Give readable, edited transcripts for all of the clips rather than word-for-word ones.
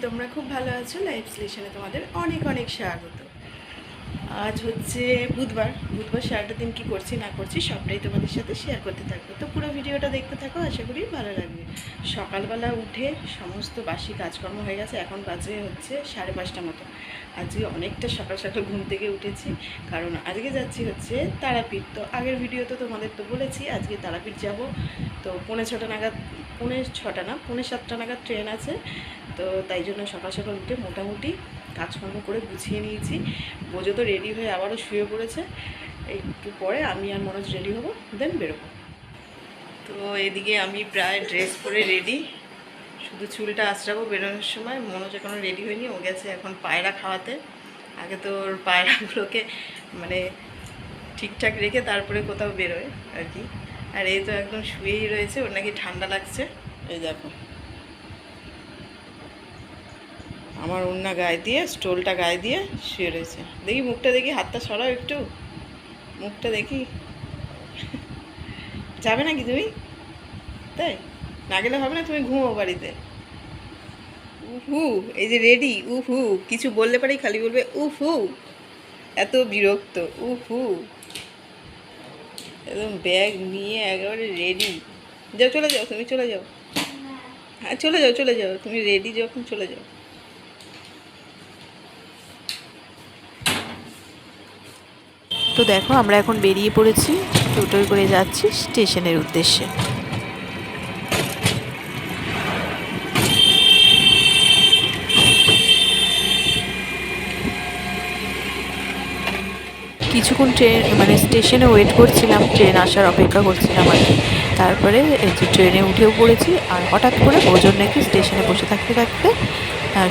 তোমরা খুব ভালো আছো। লাইফ স্টেশনে তোমাদের অনেক অনেক স্বাগত। আজ হচ্ছে বুধবার সারাটা দিন কী করছি না করছি সবটাই তোমাদের সাথে শেয়ার করতে থাকবো। তো পুরো ভিডিওটা দেখতে থাকো, আশা করি ভালো লাগবে। সকালবেলা উঠে সমস্ত বাসি কাজকর্ম হয়ে গেছে, এখন বাজে হচ্ছে 5:30 মতো। আজকে অনেকটা সকাল সকাল ঘুম থেকে উঠেছি, কারণ আজকে যাচ্ছি হচ্ছে তারাপীঠ। তো আগের ভিডিও তো তোমাদের তো বলেছি আজকে তারাপীঠ যাব। তো 6:45 নাগাদ, 6:45 না 7:45 নাগাদ ট্রেন আছে। তো তাই জন্য সকাল সকাল উঠে মোটামুটি কাজকর্ম করে গুছিয়ে নিয়েছি। বোঝো তো রেডি হয়ে আবারও শুয়ে পড়েছে। একটু পরে আমি আর মনোজ রেডি হবো, দেন বেরোবো। তো এদিকে আমি প্রায় ড্রেস পরে রেডি, শুধু চুলটা আঁচড়াবো বেরোনোর সময়। মনোজ এখনও রেডি হয়নি, ও গেছে এখন পায়রা খাওয়াতে। আগে তো ওর পায়রাগুলোকে মানে ঠিকঠাক রেখে তারপরে কোথাও বেরোয় আর কি। আর এই তো একদম শুয়েই রয়েছে, ওর নাকি ঠান্ডা লাগছে। এই দেখো আমার ওড়না গায়ে দিয়ে, স্টোলটা গায়ে দিয়ে শুয়ে রয়েছে। দেখি মুখটা, দেখি হাতটা সরাও একটু, মুখটা দেখি। যাবে নাকি তুমি? তাই না গেলে হবে না, তুমি ঘুমো বাড়িতে। উহু, এই যে রেডি, উহু, কিছু বললে পারেই খালি বলবে উহু, এত বিরক্ত। উহু, একদম ব্যাগ নিয়ে একেবারে রেডি। যাও, চলে যাও, তুমি চলে যাও। হ্যাঁ চলে যাও, চলে যাও, তুমি রেডি যখন চলে যাও। তো দেখো আমরা এখন বেরিয়ে পড়েছি, টোটোয় করে যাচ্ছি স্টেশনের উদ্দেশ্যে। কিছুক্ষণ মানে স্টেশনে ওয়েট করছিলাম, ট্রেন আসার অপেক্ষা করছিলাম আর কি। তারপরে এই যে ট্রেনে উঠেও পড়েছি। আর হঠাৎ করে বোঝন নাকি স্টেশনে বসে থাকতে থাকতে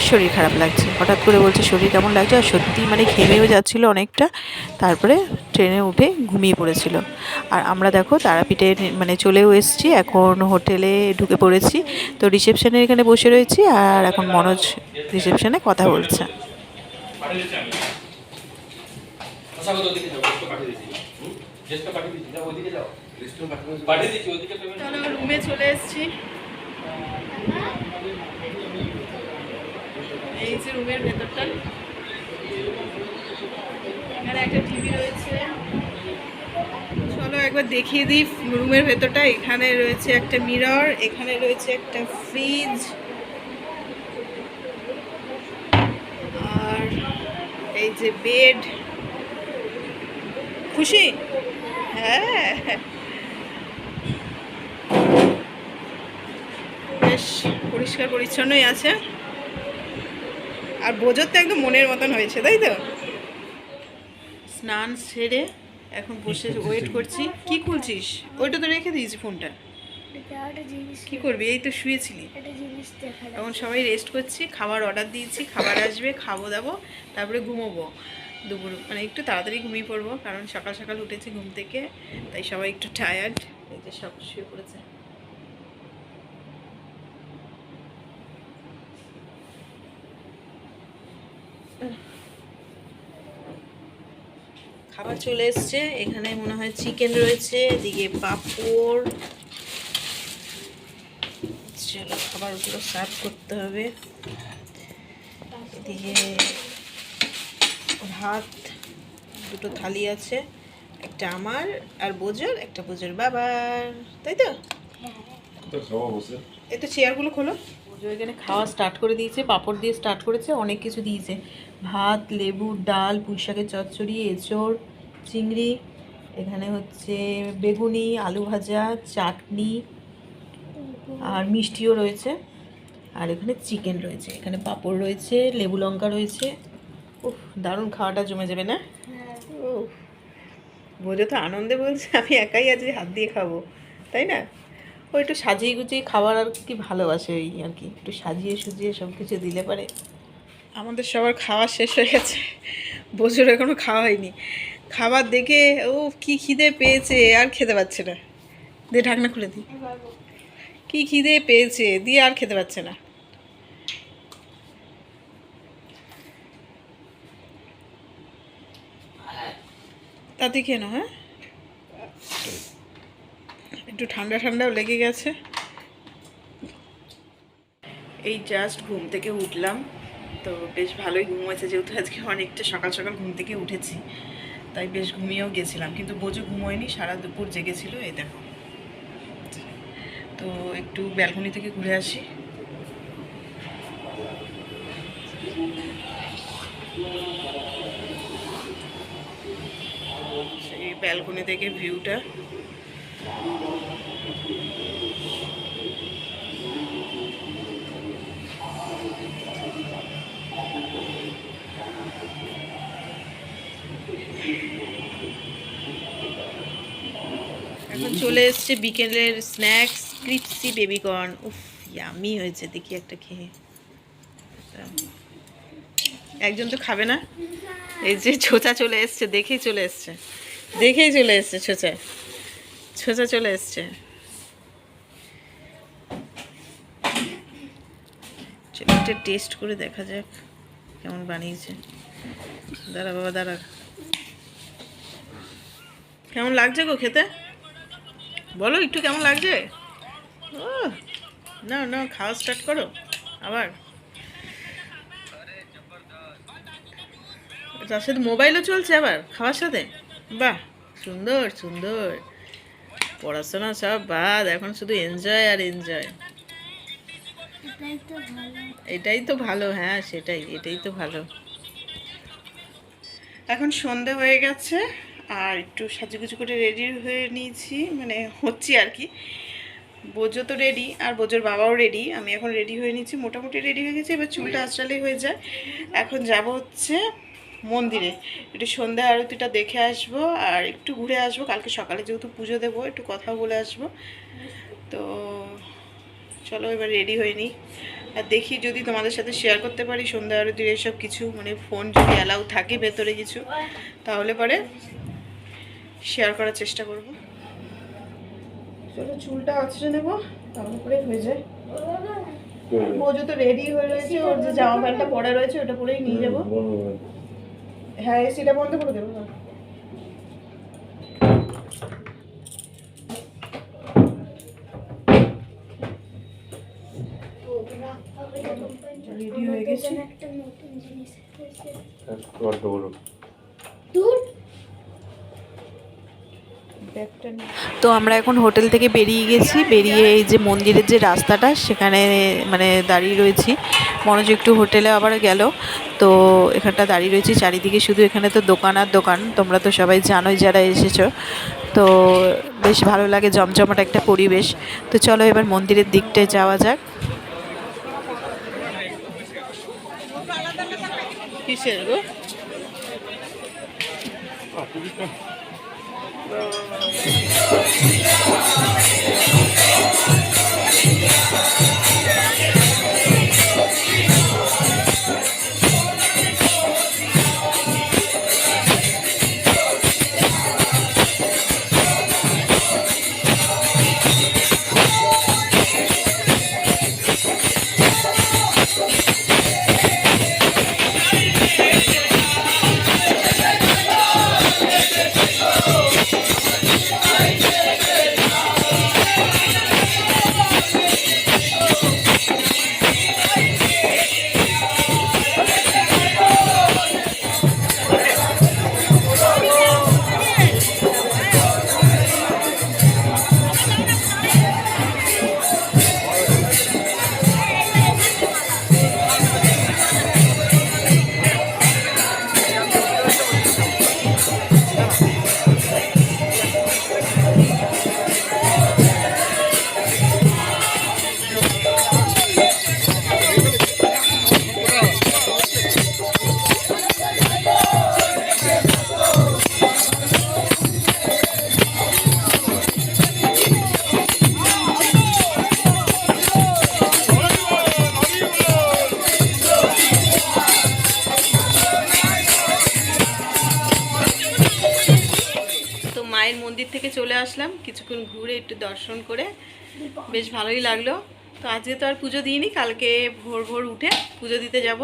শরীর খারাপ লাগছে। হঠাৎ করে বলছে শরীর কেমন লাগছে, আর সত্যি মানে ঘেমেও যাচ্ছিলো অনেকটা। তারপরে ট্রেনে উঠে ঘুমিয়ে পড়েছিল। আর আমরা দেখো তারাপীঠে মানে চলেও এসেছি, এখন হোটেলে ঢুকে পড়েছি। তো রিসেপশনের এখানে বসে রয়েছি, আর এখন মনোজ রিসেপশনে কথা বলছে। রুমে চলে এসেছি। এই যে রুমের ভেতরটা, এখানে একটা টিভি রয়েছে। চলো একবার দেখিয়ে দিই রুমের ভেতরটা। এখানে রয়েছে একটা মিরর, এখানে রয়েছে একটা ফ্রিজ, আর এই যে বেড। খুশি? হ্যাঁ, বেশ পরিষ্কার পরিচ্ছন্নই আছে। আর বোঝর তো একদম মনের মতন হয়েছে, তাই তো? স্নান সেরে এখন বসে ওয়েট করছি। কি খুলছিস? ওইটা তো রেখে দিয়েছি ফোনটা। কি করবি, এই তো শুয়েছিলি। এখন সবাই রেস্ট করছি, খাবার অর্ডার দিয়েছি, খাবার আসবে, খাবো দাবো, তারপরে ঘুমোবো। দুপুর মানে একটু তাড়াতাড়ি ঘুমিয়ে পড়বো, কারণ সকাল সকাল উঠেছি ঘুম থেকে, তাই সবাই একটু টায়ার্ড। এই যে সব শুয়ে পড়েছে। খাবার চলে এসছে, এখানে মনে হয় চিকেন রয়েছে, এদিকে পাঁপড়। চলো খাবারগুলো সার্ভ করতে হবে। এদিকে ভাত, দুটো থালি আছে, একটা আমার আর বোঝর, একটা বোঝর বাবার, তাই তো? এই তো চেয়ারগুলো খোলো। বোঝর এখানে খাওয়া স্টার্ট করে দিয়েছে, পাঁপড় দিয়ে স্টার্ট করেছে, অনেক কিছু দিয়েছে। ভাত, লেবু, ডাল, পুঁই শাকের চচ্চড়ি, এঁচড়, চিংড়ি, এখানে হচ্ছে বেগুনি, আলু ভাজা, চাটনি, আর মিষ্টিও রয়েছে। আর এখানে চিকেন রয়েছে, এখানে পাঁপড় রয়েছে, লেবু লঙ্কা রয়েছে। উফ, দারুণ খাওয়াটা জমে যাবে না? ও, বোঝো তো আনন্দে বলছে আমি একাই আজ হাত দিয়ে খাবো, তাই না? ও একটু সাজিয়ে গুছিয়ে খাবার আর কি ভালোবাসে, ওই আর কি একটু সাজিয়ে সুজিয়ে সব কিছু দিলে পারে। আমাদের সবার খাওয়া শেষ হয়ে গেছে, বোঝোর এখনো খাওয়া হয়নি। খাবার দেখে ও কি খিদে পেয়েছে, আর খেতে পারছে না। দিয়ে ঢাকনা খুলে দিই। কি খিদে পেয়েছে, দিয়ে আর খেতে পারছে না। তাতে কেন? হ্যাঁ, একটু ঠান্ডা ঠান্ডাও লেগে গেছে। এই জাস্ট ঘুম থেকে উঠলাম, তো বেশ ভালোই ঘুম হয়েছে, যেহেতু আজকে অনেকটা সকাল সকাল ঘুম থেকে উঠেছি, তাই বেশ ঘুমিয়েও গেছিলাম। কিন্তু বোঝো ঘুমোয়নি, সারা দুপুর জেগেছিল। এই দেখো, তো একটু ব্যালকনি থেকে ঘুরে আসি। সেই ব্যালকনি থেকে ভিউটা এখন চলে এসছে বিকেলের স্ন্যাক্স, ক্রিপসি বেবিকর্ন। উফ, ইয়ামি হয়েছে, দেখি একটা খেয়ে। একজন তো খাবে না, এই যে ছোচা চলে এসছে, দেখেই চলে এসছে, দেখেই চলে এসছে ছোচা, ছোচা চলে এসছে। চলো একটা টেস্ট করে দেখা যাক কেমন বানিয়েছে। দাঁড়া বাবা দাঁড়া, কেমন লাগছে গো খেতে? বলো একটু কেমন লাগছে। ও না না, খাওয়া স্টার্ট করো আবার। তার সাথে মোবাইলও চলছে আবার খাওয়ার সাথে। বাহ, সুন্দর সুন্দর। পড়াশোনা সব বাদ, এখন শুধু এনজয় আর এনজয়। এটাই তো ভালো, হ্যাঁ সেটাই, এটাই তো ভালো। এখন সন্ধে হয়ে গেছে, আর একটু সাজুগুজু করে রেডি হয়ে নিয়েছি, মানে হচ্ছি আর কি। বোজো তো রেডি, আর বোজোর বাবাও রেডি, আমি এখন রেডি হয়ে নিচ্ছি, মোটামুটি রেডি হয়ে গেছি। এবার চুলটা আঁচড়ালেই হয়ে যায়। এখন যাব হচ্ছে মন্দিরে, একটু সন্ধ্যা আরতিটা দেখে আসবো, আর একটু ঘুরে আসবো। কালকে সকালে যেহেতু পুজো দেবো, একটু কথাও বলে আসবো। তো চলো এবার রেডি হয়ে নিই, আর দেখি যদি তোমাদের সাথে শেয়ার করতে পারি সন্ধ্যা আরতির এসব কিছু, মানে ফোন যদি অ্যালাউ থাকে ভেতরে কিছু, তাহলে পরে শেয়ার করার চেষ্টা করব। চলো চুলটা আঁচড়ে নেবো, তাহলে পরে হয়ে যায়। বোঝো তো রেডি হয়ে রয়েছে, ওর যে জামা প্যান্টটা পরা রয়েছে ওটা পরেই নিয়ে যাবো। হ্যাঁ, এসিটা বন্ধ করে দেবো। রেডি হয়ে গেছে। তো আমরা এখন হোটেল থেকে বেরিয়ে গেছি, বেরিয়ে এই যে মন্দিরের যে রাস্তাটা সেখানে মানে দাঁড়িয়ে রয়েছি। মনোজ একটু হোটেলে আবার গেল, তো এখানটা দাঁড়িয়ে রয়েছি। চারিদিকে শুধু এখানে তো দোকান আর দোকান, তোমরা তো সবাই জানোই যারা এসেছো। তো বেশ ভালো লাগে, জমজমাট একটা পরিবেশ। তো চলো এবার মন্দিরের দিকটায় যাওয়া যাক। কিসের গো? মায়ের মন্দির থেকে চলে আসলাম, কিছুক্ষণ ঘুরে একটু দর্শন করে বেশ ভালোই লাগলো। তো আজকে তো আর পুজো দিইনি, কালকে ভোর ভোর উঠে পুজো দিতে যাব।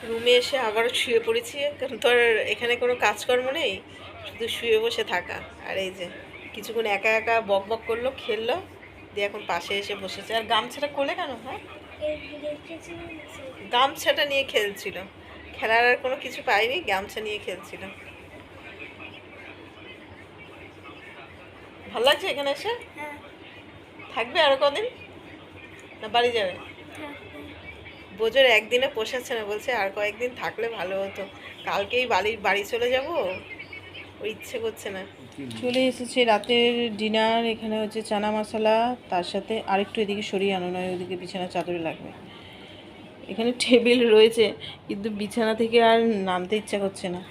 রুমে এসে আবারও শুয়ে পড়েছি, কারণ তো আর এখানে কোনো কাজকর্ম নেই, শুধু শুয়ে বসে থাকা। আর এই যে কিছুক্ষণ একা একা বক বক করলো, খেললো, দিয়ে এখন পাশে এসে বসেছে। আর গামছাটা কোলে কেন? হ্যাঁ, গামছাটা নিয়ে খেলছিল, খেলার আর কোনো কিছু পাইনি, গামছা নিয়ে খেলছিল। ভালো লাগছে এখানে এসে? থাকবে আরো কদিন না বাড়ি যাবে? বোঝোর একদিনে পোষাচ্ছে না, বলছে আর কয়েকদিন থাকলে ভালো হতো, কালকেই বাড়ি চলে যাব, ওই ইচ্ছে করছে না। চলে এসেছে রাতের ডিনার। এখানে হচ্ছে চানা মশলা, তার সাথে আরেকটু এদিকে সরিয়ে আনো, নয় ওদিকে বিছানা চাদরে লাগবে। এখানে টেবিল রয়েছে কিন্তু বিছানা থেকে আর নামতে ইচ্ছা করছে না।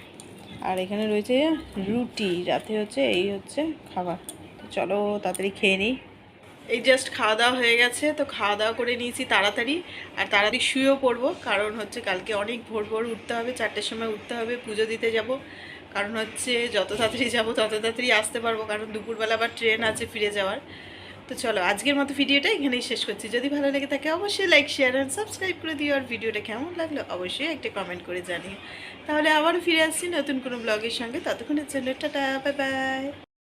আর এখানে রয়েছে রুটি, রাতে হচ্ছে এই হচ্ছে খাবার। তো চলো তাড়াতাড়ি খেয়ে নিই। এই জাস্ট খাওয়া দাওয়া হয়ে গেছে, তো খাওয়া দাওয়া করে নিয়েছি তাড়াতাড়ি, আর তাড়াতাড়ি শুয়েও পড়বো, কারণ হচ্ছে কালকে অনেক ভোর ভোর উঠতে হবে, 4টের সময় উঠতে হবে, পুজো দিতে যাব। কারণ হচ্ছে যত তাড়াতাড়ি যাবো তত তাড়াতাড়ি আসতে পারবো, কারণ দুপুরবেলা আবার ট্রেন আছে ফিরে যাওয়ার। তো চলো আজকের মতো ভিডিওটা এখানেই শেষ করছি। যদি ভালো লেগে থাকে অবশ্যই লাইক, শেয়ার অ্যান্ড সাবস্ক্রাইব করে দিও, আর ভিডিওটা কেমন লাগলো অবশ্যই একটা কমেন্ট করে জানিও। তাহলে আবারও ফিরে আসছি নতুন কোনো ব্লগের সঙ্গে, ততক্ষণের জন্য টাটা, বাই বাই।